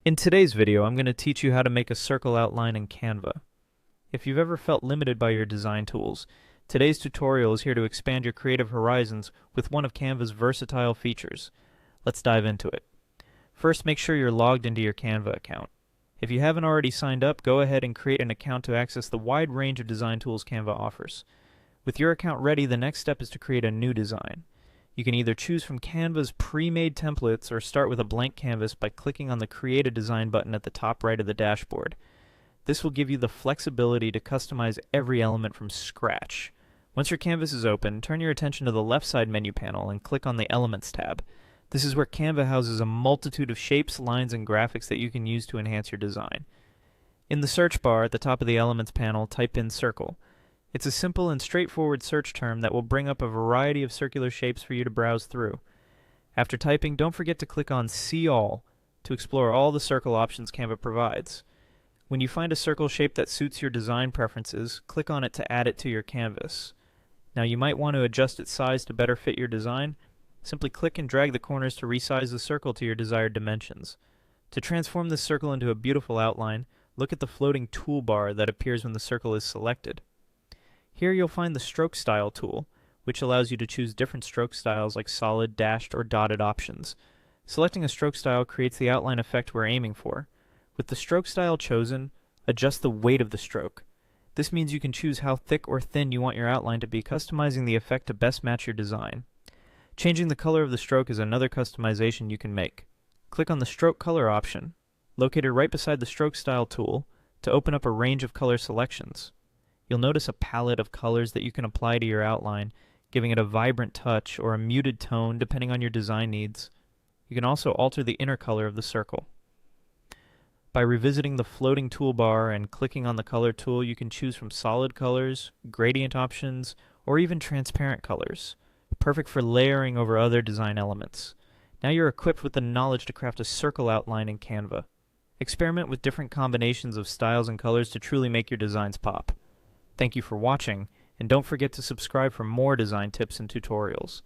In today's video, I'm going to teach you how to make a circle outline in Canva. If you've ever felt limited by your design tools, today's tutorial is here to expand your creative horizons with one of Canva's versatile features. Let's dive into it. First, make sure you're logged into your Canva account. If you haven't already signed up, go ahead and create an account to access the wide range of design tools Canva offers. With your account ready, the next step is to create a new design. You can either choose from Canva's pre-made templates or start with a blank canvas by clicking on the Create a Design button at the top right of the dashboard. This will give you the flexibility to customize every element from scratch. Once your canvas is open, turn your attention to the left side menu panel and click on the Elements tab. This is where Canva houses a multitude of shapes, lines, and graphics that you can use to enhance your design. In the search bar at the top of the Elements panel, type in Circle. It's a simple and straightforward search term that will bring up a variety of circular shapes for you to browse through. After typing, don't forget to click on See All to explore all the circle options Canva provides. When you find a circle shape that suits your design preferences, click on it to add it to your canvas. Now you might want to adjust its size to better fit your design. Simply click and drag the corners to resize the circle to your desired dimensions. To transform this circle into a beautiful outline, look at the floating toolbar that appears when the circle is selected. Here you'll find the Stroke Style tool, which allows you to choose different stroke styles like solid, dashed, or dotted options. Selecting a stroke style creates the outline effect we're aiming for. With the stroke style chosen, adjust the weight of the stroke. This means you can choose how thick or thin you want your outline to be, customizing the effect to best match your design. Changing the color of the stroke is another customization you can make. Click on the Stroke Color option, located right beside the Stroke Style tool, to open up a range of color selections. You'll notice a palette of colors that you can apply to your outline, giving it a vibrant touch or a muted tone depending on your design needs. You can also alter the inner color of the circle. By revisiting the floating toolbar and clicking on the color tool, you can choose from solid colors, gradient options, or even transparent colors, perfect for layering over other design elements. Now you're equipped with the knowledge to craft a circle outline in Canva. Experiment with different combinations of styles and colors to truly make your designs pop. Thank you for watching, and don't forget to subscribe for more design tips and tutorials.